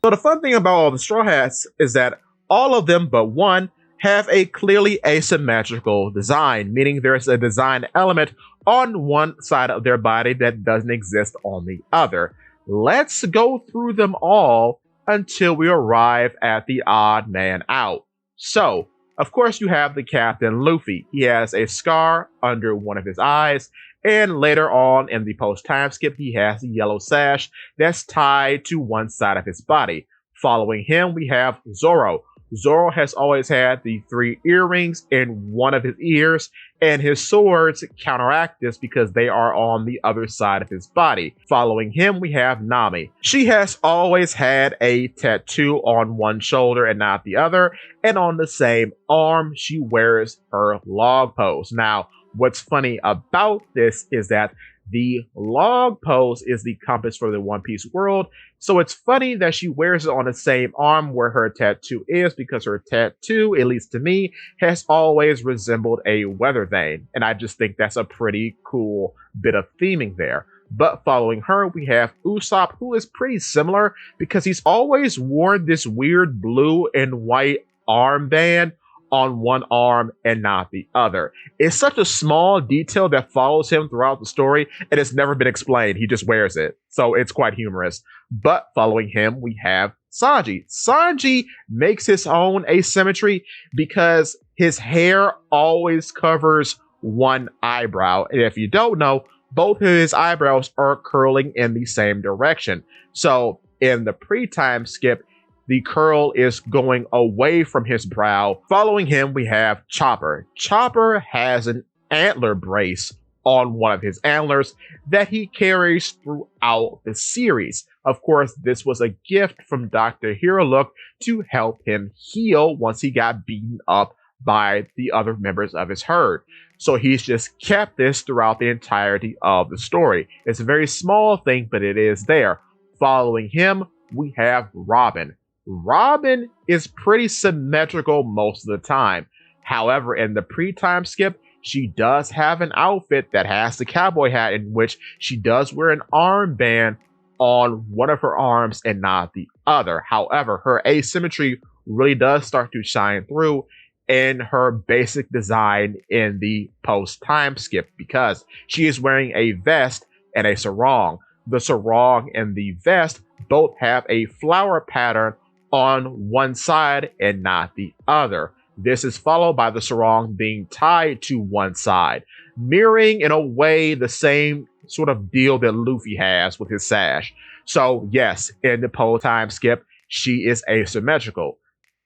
So the fun thing about all the Straw Hats is that all of them but one have a clearly asymmetrical design, meaning there's a design element on one side of their body that doesn't exist on the other. Let's go through them all until we arrive at the odd man out. So, of course, you have the Captain Luffy. He has a scar under one of his eyes, and later on in the post-time skip, he has a yellow sash that's tied to one side of his body. Following him, we have Zoro. Zoro has always had the 3 earrings in one of his ears, and his swords counteract this because they are on the other side of his body. Following him, we have Nami. She has always had a tattoo on one shoulder and not the other, and on the same arm, she wears her log pose. Now, what's funny about this is that the log pose is the compass for the One Piece world, so it's funny that she wears it on the same arm where her tattoo is, because her tattoo, at least to me, has always resembled a weather vane, and I just think that's a pretty cool bit of theming there. But following her, we have Usopp, who is pretty similar because he's always worn this weird blue and white armband on one arm and not the other. It's such a small detail that follows him throughout the story, and it's never been explained. He just wears it, so it's quite humorous. But following him, we have Sanji. Sanji makes his own asymmetry because his hair always covers one eyebrow, and if you don't know, both of his eyebrows are curling in the same direction. So in the pre-time skip, the curl is going away from his brow. Following him, we have Chopper. Chopper has an antler brace on one of his antlers that he carries throughout the series. Of course, this was a gift from Dr. Hirolook to help him heal once he got beaten up by the other members of his herd. So he's just kept this throughout the entirety of the story. It's a very small thing, but it is there. Following him, we have Robin. Robin is pretty symmetrical most of the time. However, in the pre-time skip, she does have an outfit that has the cowboy hat, in which she does wear an armband on one of her arms and not the other. However, her asymmetry really does start to shine through in her basic design in the post-time skip, because she is wearing a vest and a sarong. The sarong and the vest both have a flower pattern on one side and not the other. This is followed by the sarong being tied to one side, mirroring in a way the same sort of deal that Luffy has with his sash. So yes, in the post-time skip, she is asymmetrical.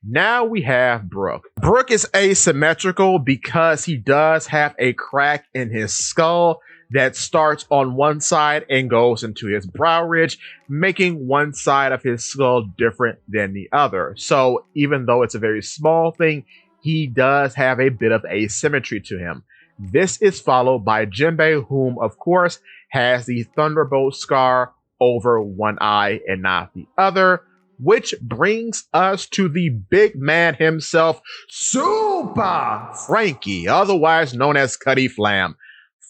Now we have Brook. Brook is asymmetrical because he does have a crack in his skull that starts on one side and goes into his brow ridge, making one side of his skull different than the other. So even though it's a very small thing, he does have a bit of asymmetry to him. This is followed by Jinbei, whom of course has the Thunderbolt scar over one eye and not the other, which brings us to the big man himself, Super Frankie, otherwise known as Cutty Flam.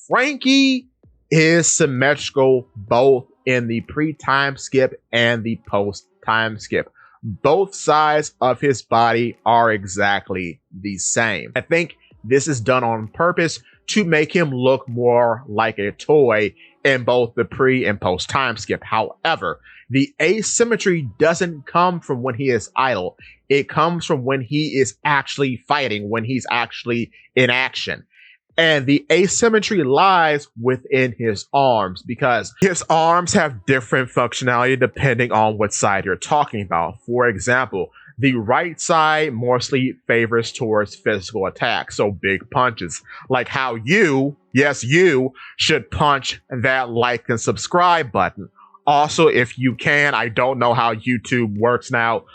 Frankie is symmetrical both in the pre-time skip and the post-time skip. Both sides of his body are exactly the same. I think this is done on purpose to make him look more like a toy in both the pre and post-time skip. However, the asymmetry doesn't come from when he is idle. It comes from when he is actually fighting, when he's actually in action. And the asymmetry lies within his arms, because his arms have different functionality depending on what side you're talking about. For example, the right side mostly favors towards physical attacks, so big punches, like how you, yes you, should punch that like and subscribe button. Also, if you can, I don't know how YouTube works now,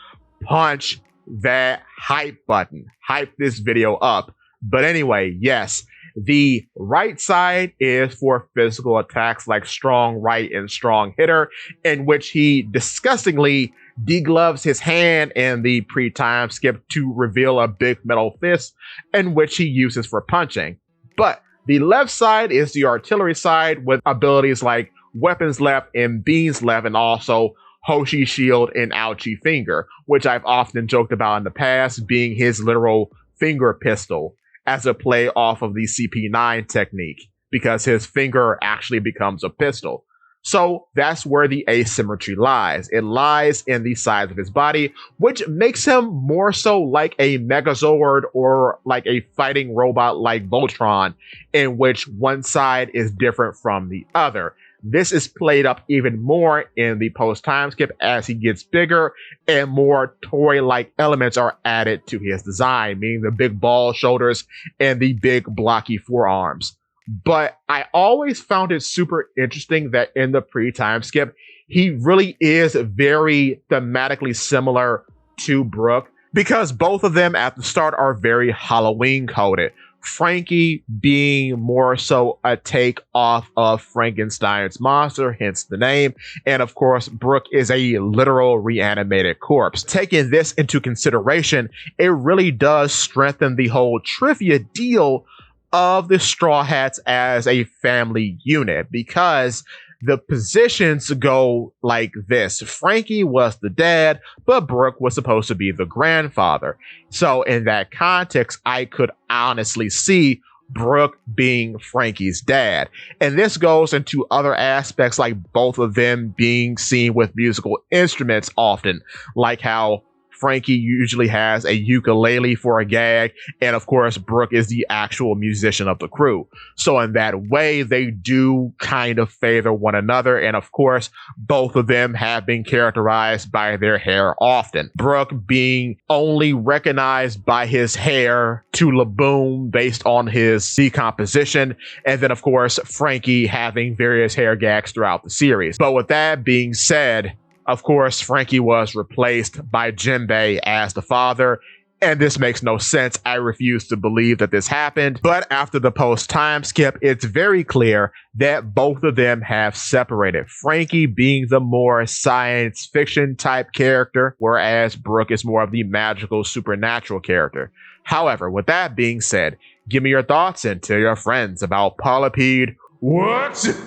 punch that hype button. Hype this video up. But anyway, yes, the right side is for physical attacks like strong right and strong hitter, in which he disgustingly degloves his hand in the pre-time skip to reveal a big metal fist, in which he uses for punching. But the left side is the artillery side with abilities like weapons left and beams left, and also Hoshi shield and ouchie finger, which I've often joked about in the past being his literal finger pistol as a play off of the CP9 technique, because his finger actually becomes a pistol. So that's where the asymmetry lies. It lies in the size of his body, which makes him more so like a Megazord or like a fighting robot like Voltron, in which one side is different from the other. This is played up even more in the post time skip as he gets bigger and more toy-like elements are added to his design, meaning the big ball shoulders and the big blocky forearms. But I always found it super interesting that in the pre-time skip, he really is very thematically similar to Brooke, because both of them at the start are very Halloween coded. Frankie being more so a take off of Frankenstein's monster, hence the name. And of course, Brooke is a literal reanimated corpse. Taking this into consideration, it really does strengthen the whole trivia deal of the Straw Hats as a family unit, because the positions go like this. Frankie was the dad, but Brooke was supposed to be the grandfather. So in that context, I could honestly see Brooke being Frankie's dad. And this goes into other aspects, like both of them being seen with musical instruments often, like how Frankie usually has a ukulele for a gag, and of course, Brooke is the actual musician of the crew. So in that way, they do kind of favor one another, and of course, both of them have been characterized by their hair often. Brooke being only recognized by his hair to Laboon based on his decomposition, and then of course, Frankie having various hair gags throughout the series. But with that being said, of course, Frankie was replaced by Jinbei as the father, and this makes no sense. I refuse to believe that this happened. But after the post-time skip, it's very clear that both of them have separated. Frankie being the more science fiction type character, whereas Brooke is more of the magical supernatural character. However, with that being said, give me your thoughts and tell your friends about Polypede. What?